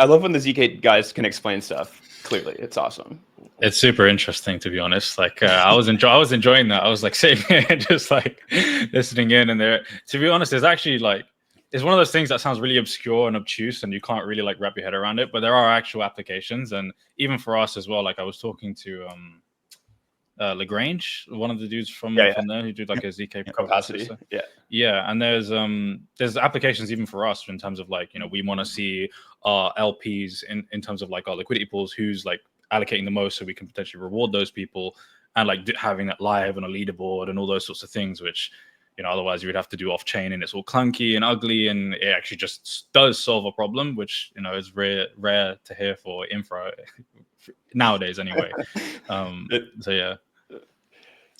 I love when the ZK guys can explain stuff clearly. It's awesome. It's super interesting, to be honest. Like I was enjoying that. I was like sitting here and just like listening in, and there. To be honest, there's actually like it's one of those things that sounds really obscure and obtuse, and you can't really like wrap your head around it. But there are actual applications, and even for us as well. Like I was talking to Lagrange, one of the dudes from there who did like a ZK capacity. Yeah, and there's applications even for us in terms of like, we want to see our LPs in terms of like our liquidity pools, who's like allocating the most, so we can potentially reward those people, and like having that live on a leaderboard and all those sorts of things, which otherwise you would have to do off chain, and it's all clunky and ugly, and it actually just does solve a problem, which is rare to hear for infra nowadays anyway. So yeah.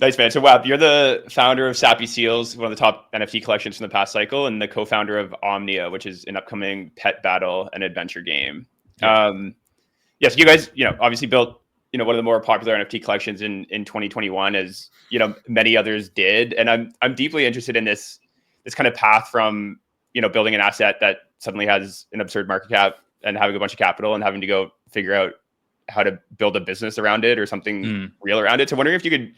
Nice, man. So, Wab, you're the founder of Sappy Seals, one of the top NFT collections from the past cycle, and the co-founder of Omnia, which is an upcoming pet battle and adventure game. Yes, you guys, obviously built, one of the more popular NFT collections in 2021, as many others did. And I'm deeply interested in this kind of path from building an asset that suddenly has an absurd market cap and having a bunch of capital and having to go figure out how to build a business around it or something real around it. So, wondering if you could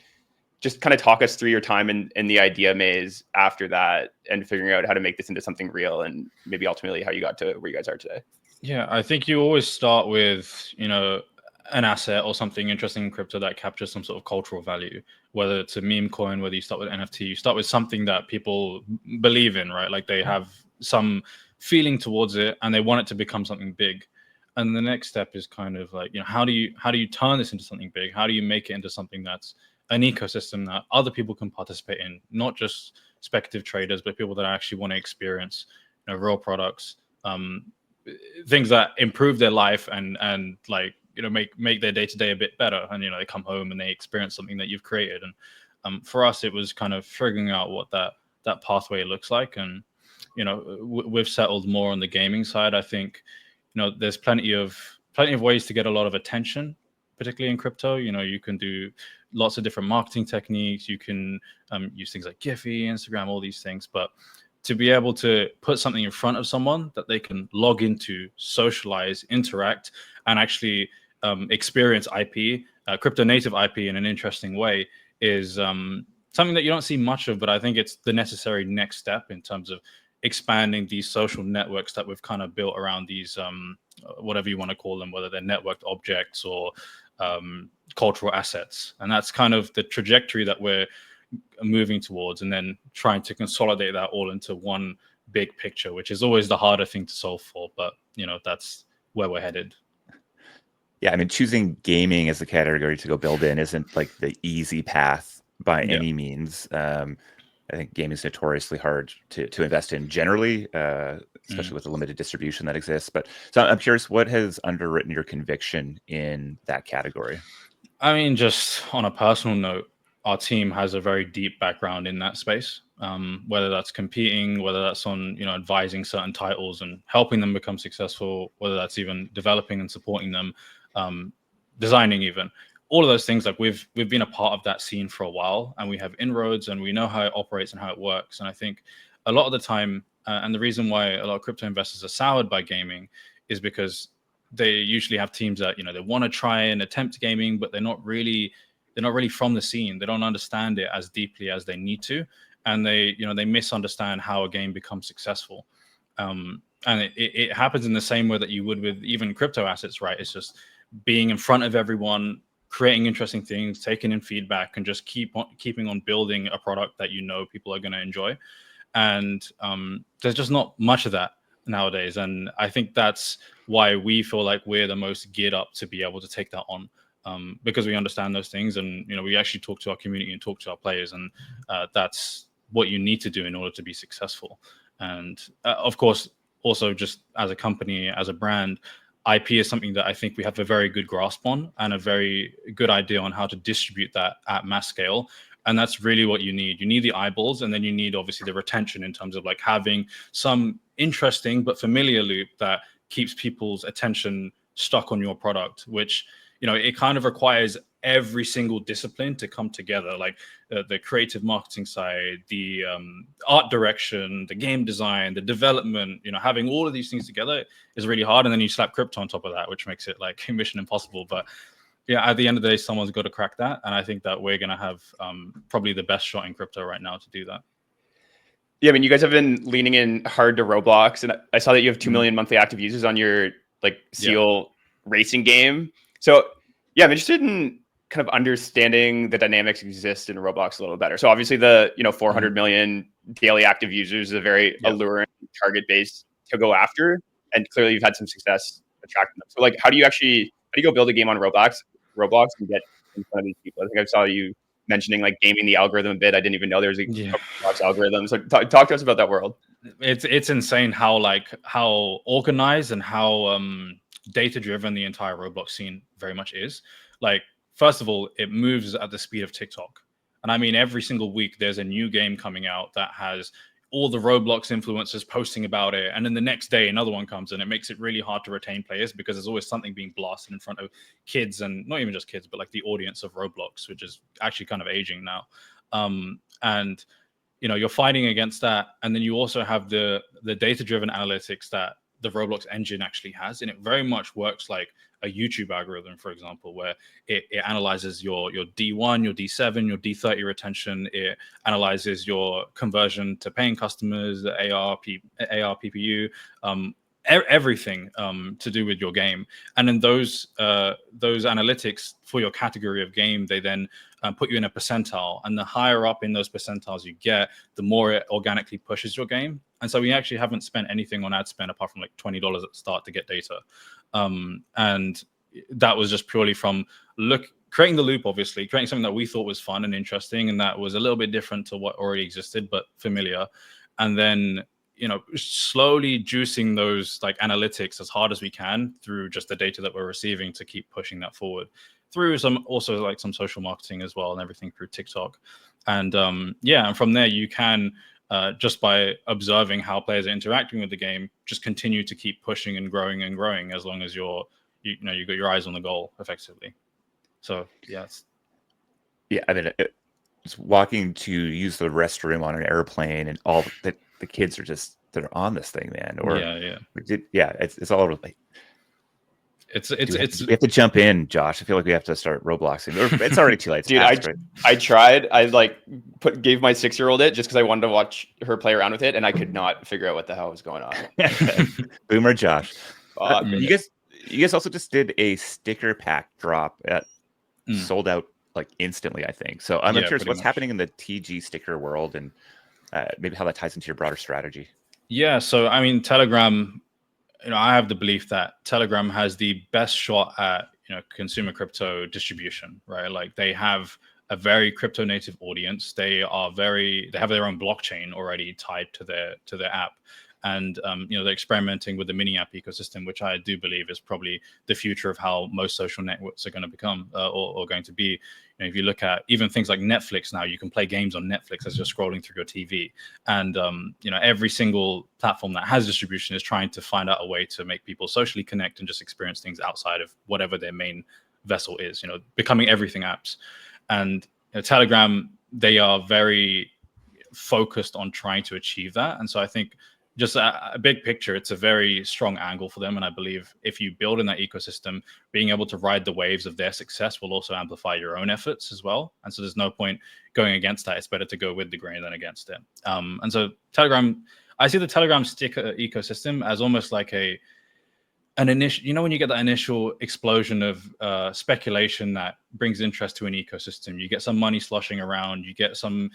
just kind of talk us through your time in the idea maze after that, and figuring out how to make this into something real, and maybe ultimately how you got to where you guys are today. Yeah, I think you always start with, an asset or something interesting in crypto that captures some sort of cultural value, whether it's a meme coin, whether you start with NFT, you start with something that people believe in, right? Like they have some feeling towards it and they want it to become something big. And the next step is kind of like, how do you turn this into something big? How do you make it into something that's an ecosystem that other people can participate in, not just speculative traders, but people that actually want to experience, real products, things that improve their life and like, make their day-to-day a bit better. And, they come home and they experience something that you've created. And for us, it was kind of figuring out what that pathway looks like. And, we've settled more on the gaming side. I think, there's plenty of ways to get a lot of attention, particularly in crypto. You can do lots of different marketing techniques. You can use things like Giphy, Instagram, all these things. But to be able to put something in front of someone that they can log into, socialize, interact, and actually experience IP, crypto native IP in an interesting way is something that you don't see much of, but I think it's the necessary next step in terms of expanding these social networks that we've kind of built around these, whatever you want to call them, whether they're networked objects or cultural assets. And that's kind of the trajectory that we're moving towards, and then trying to consolidate that all into one big picture, which is always the harder thing to solve for. But, that's where we're headed. Yeah, I mean, choosing gaming as a category to go build in isn't like the easy path by any means. I think gaming is notoriously hard to invest in generally, especially with the limited distribution that exists. But so I'm curious, what has underwritten your conviction in that category? I mean, just on a personal note, our team has a very deep background in that space, whether that's competing, whether that's on, advising certain titles and helping them become successful, whether that's even developing and supporting them, designing even. All of those things, like we've been a part of that scene for a while, and we have inroads and we know how it operates and how it works. And I think a lot of the time, and the reason why a lot of crypto investors are soured by gaming is because they usually have teams that, they want to try and attempt gaming, but they're not really from the scene. They don't understand it as deeply as they need to. And they misunderstand how a game becomes successful. And it happens in the same way that you would with even crypto assets, right? It's just being in front of everyone, creating interesting things, taking in feedback, and just keeping on building a product that people are going to enjoy. And there's just not much of that nowadays. And I think that's why we feel like we're the most geared up to be able to take that on, because we understand those things. And, we actually talk to our community and talk to our players. And that's what you need to do in order to be successful. And of course, also just as a company, as a brand, IP is something that I think we have a very good grasp on and a very good idea on how to distribute that at mass scale. And that's really what you need. You need the eyeballs, and then you need obviously the retention in terms of like having some interesting but familiar loop that keeps people's attention stuck on your product, which, it kind of requires every single discipline to come together, like the creative marketing side, the art direction, the game design, the development. Having all of these things together is really hard, and then you slap crypto on top of that, which makes it like mission impossible. But yeah, at the end of the day, someone's got to crack that, and I think that we're going to have probably the best shot in crypto right now to do that. Yeah, I mean, you guys have been leaning in hard to Roblox, and I saw that you have 2 million monthly active users on your like Seal racing game. So yeah, I'm interested in kind of understanding the dynamics exist in Roblox a little better. So obviously the 400 million daily active users is a very alluring target base to go after, and clearly you've had some success attracting them. So like, how do you go build a game on Roblox and get in front of these people? I think I saw you mentioning like gaming the algorithm a bit. I didn't even know there was a Roblox algorithm. So talk to us about that world. It's insane how organized and how data driven the entire Roblox scene very much is. Like, first of all, it moves at the speed of TikTok. And I mean, every single week there's a new game coming out that has all the Roblox influencers posting about it. And then the next day, another one comes, and it makes it really hard to retain players because there's always something being blasted in front of kids, and not even just kids, but like the audience of Roblox, which is actually kind of aging now. And you're fighting against that. And then you also have the data-driven analytics that the Roblox engine actually has. And it very much works like a YouTube algorithm, for example, where it analyzes your D1, your D7, your D30 retention. It analyzes your conversion to paying customers, the AR, PPU, everything to do with your game. And then those analytics for your category of game, they then put you in a percentile. And the higher up in those percentiles you get, the more it organically pushes your game. And so we actually haven't spent anything on ad spend apart from like $20 at the start to get data. And that was just purely from creating the loop, obviously, creating something that we thought was fun and interesting, and that was a little bit different to what already existed, but familiar. And then, slowly juicing those like analytics as hard as we can through just the data that we're receiving to keep pushing that forward through some social marketing as well, and everything through TikTok. And and from there you can just by observing how players are interacting with the game, just continue to keep pushing and growing as long as you got your eyes on the goal effectively. So I mean, just walking to use the restroom on an airplane, and all the kids are they're on this thing, man. Or it's all over the place. We have to jump in, Josh. I feel like we have to start Robloxing. It's already too late. Dude, I tried. I gave my 6-year-old it just because I wanted to watch her play around with it, and I could not figure out what the hell was going on. Boomer Josh. You guys also just did a sticker pack drop at sold out like instantly, I think. So I'm curious what's happening in the TG sticker world, and maybe how that ties into your broader strategy. Yeah. So I mean, Telegram. I have the belief that Telegram has the best shot at consumer crypto distribution, right? Like, they have a very crypto native audience. They have their own blockchain already tied to their app, and they're experimenting with the mini app ecosystem, which I do believe is probably the future of how most social networks are going to become or going to be. If you look at even things like Netflix now, you can play games on Netflix as you're scrolling through your TV. And, every single platform that has distribution is trying to find out a way to make people socially connect and just experience things outside of whatever their main vessel is, becoming everything apps. And Telegram, they are very focused on trying to achieve that. And so I think just a big picture, it's a very strong angle for them. And I believe if you build in that ecosystem, being able to ride the waves of their success will also amplify your own efforts as well. And so there's no point going against that. It's better to go with the grain than against it. And so Telegram, I see the Telegram sticker ecosystem as almost like an initial, when you get that initial explosion of speculation that brings interest to an ecosystem, you get some money sloshing around, you get some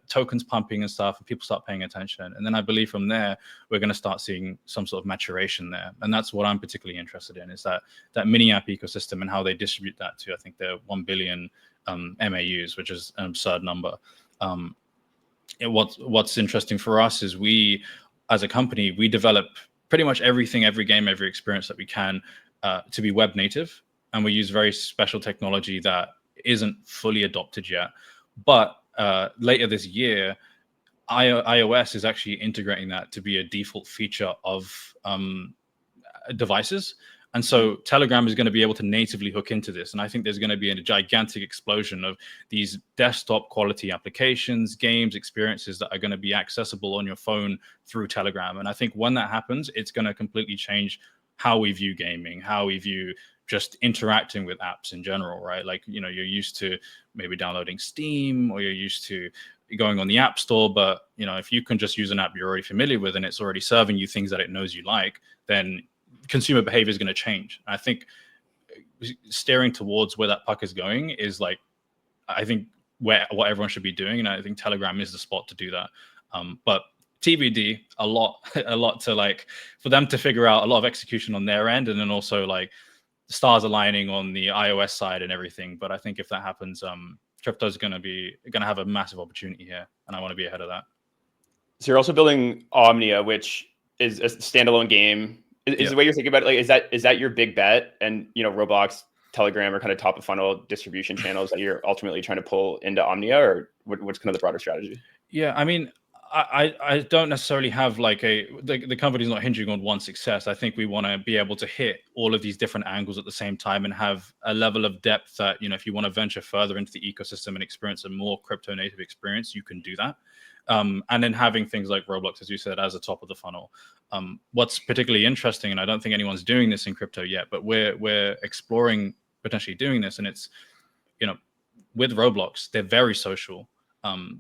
tokens pumping and stuff, and people start paying attention. And then I believe from there, we're going to start seeing some sort of maturation there. And that's what I'm particularly interested in, is that mini app ecosystem and how they distribute that to, I think they're 1 billion MAUs, which is an absurd number. What's interesting for us is we, as a company, we develop pretty much everything, every game, every experience that we can to be web native. And we use very special technology that isn't fully adopted yet. But later this year, iOS is actually integrating that to be a default feature of devices. And so Telegram is going to be able to natively hook into this. And I think there's going to be a gigantic explosion of these desktop quality applications, games, experiences that are going to be accessible on your phone through Telegram. And I think when that happens, it's going to completely change how we view gaming, how we view just interacting with apps in general, right? Like, you're used to maybe downloading Steam, or you're used to going on the App Store. But, if you can just use an app you're already familiar with and it's already serving you things that it knows you like, then consumer behavior is going to change. I think steering towards where that puck is going is I think what everyone should be doing. And I think Telegram is the spot to do that. But TBD, a lot to for them to figure out, a lot of execution on their end. And then also stars aligning on the iOS side and everything. But I think if that happens, crypto is going to have a massive opportunity here. And I want to be ahead of that. So you're also building Omnia, which is a standalone game. Is the way you're thinking about it, is that your big bet? And Roblox, Telegram are kind of top of funnel distribution channels that you're ultimately trying to pull into Omnia, or what's kind of the broader strategy? Yeah, I mean, I don't necessarily have the company's not hinging on one success. I think we want to be able to hit all of these different angles at the same time and have a level of depth that, if you want to venture further into the ecosystem and experience a more crypto native experience, you can do that. And then having things like Roblox, as you said, as a top of the funnel. What's particularly interesting, and I don't think anyone's doing this in crypto yet, but we're exploring potentially doing this. And it's, with Roblox, they're very social.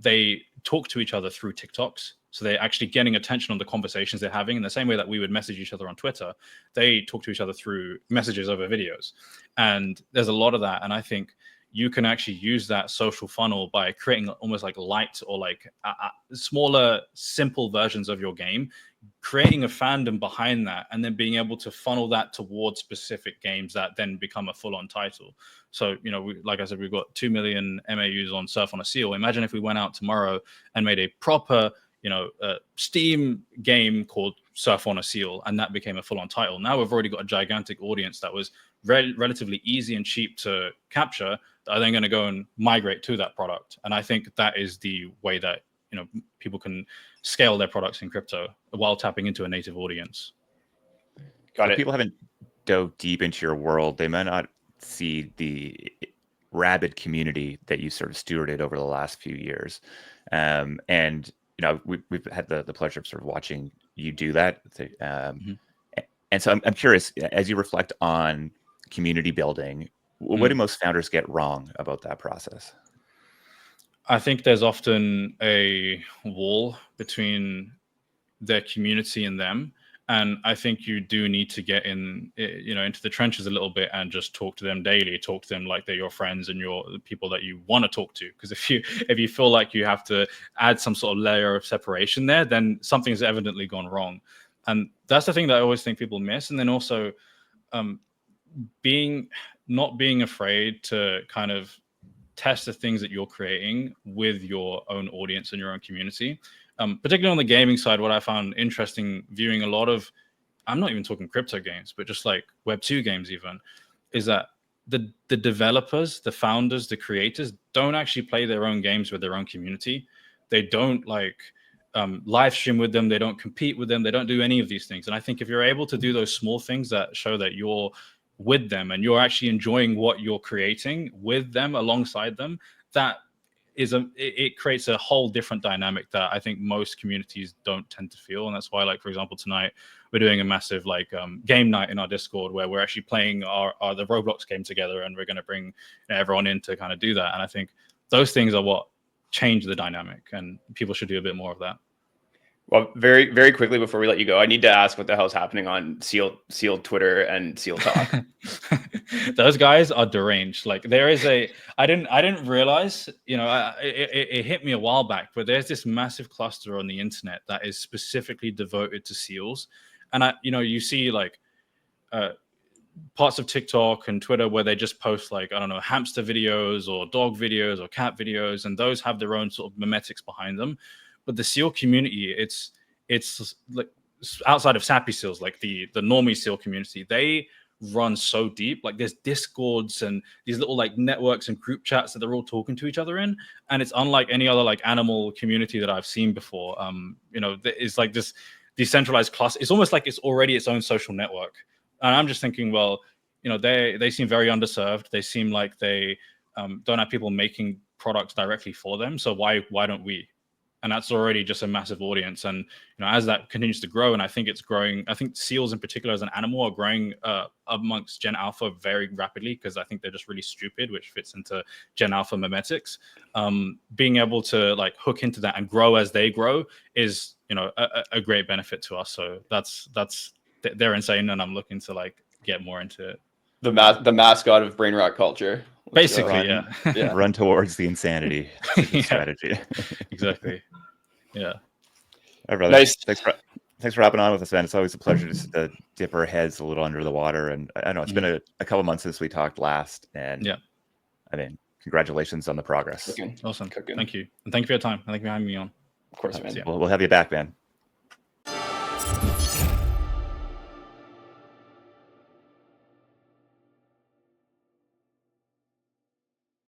They talk to each other through TikToks. So they're actually getting attention on the conversations they're having in the same way that we would message each other on Twitter. They talk to each other through messages over videos. And there's a lot of that. And I think you can actually use that social funnel by creating almost like light or smaller, simple versions of your game, creating a fandom behind that, and then being able to funnel that towards specific games that then become a full-on title. So, like I said, we've got 2 million MAUs on Surf on a Seal. Imagine if we went out tomorrow and made a proper, Steam game called Surf on a Seal, and that became a full-on title. Now we've already got a gigantic audience that was relatively easy and cheap to capture, that are then going to go and migrate to that product. And I think that is the way that people can scale their products in crypto while tapping into a native audience. Got it. People haven't dove deep into your world. They might not see the rabid community that you sort of stewarded over the last few years. And we've had the pleasure of sort of watching you do that. And so I'm curious, as you reflect on community building, what do most founders get wrong about that process? I think there's often a wall between their community and them. And I think you do need to get into the trenches a little bit and just talk to them daily, talk to them like they're your friends and the people that you want to talk to. Because if you feel like you have to add some sort of layer of separation there, then something's evidently gone wrong. And that's the thing that I always think people miss. And then also not being afraid to kind of test the things that you're creating with your own audience and your own community. Particularly on the gaming side, what I found interesting viewing a lot of, I'm not even talking crypto games, but just like Web2 games even, is that the developers, the founders, the creators don't actually play their own games with their own community. They don't live stream with them. They don't compete with them. They don't do any of these things. And I think if you're able to do those small things that show that you're with them and you're actually enjoying what you're creating with them, alongside them, that it creates a whole different dynamic that I think most communities don't tend to feel. And that's why, for example, tonight we're doing a massive game night in our Discord where we're actually playing the Roblox game together, and we're going to bring everyone in to kind of do that. And I think those things are what change the dynamic, and people should do a bit more of that. Well, very, very quickly before we let you go, I need to ask what the hell's happening on Seal Twitter and Seal Talk. Those guys are deranged. There is I didn't realize, it hit me a while back, but there's this massive cluster on the internet that is specifically devoted to seals. And you see parts of TikTok and Twitter where they just post hamster videos or dog videos or cat videos, and those have their own sort of memetics behind them. But the seal community, it's like outside of Sappy seals, like the normie seal community, they run so deep. There's Discords and these little networks and group chats that they're all talking to each other in, and it's unlike any other animal community that I've seen before. It's this decentralized cluster. It's almost like it's already its own social network And I'm just thinking, well, they seem very underserved. They seem like they don't have people making products directly for them. So why don't we? And that's already just a massive audience. And as that continues to grow, and I think it's growing. I think seals in particular as an animal are growing amongst Gen Alpha very rapidly, because I think they're just really stupid, which fits into Gen Alpha memetics. Being able to like hook into that and grow as they grow is a great benefit to us. So they're insane, and I'm looking to like get more into it. The mascot of brain rot culture. Basically, run towards the insanity strategy. Exactly. Yeah. All right, brother. Nice. Thanks for hopping on with us, man. It's always a pleasure just to dip our heads a little under the water. And I know it's been a couple months since we talked last. And I mean, congratulations on the progress. Awesome. Thank you. And thank you for your time. Thank you for having me on. Of course, man. We'll have you back, man.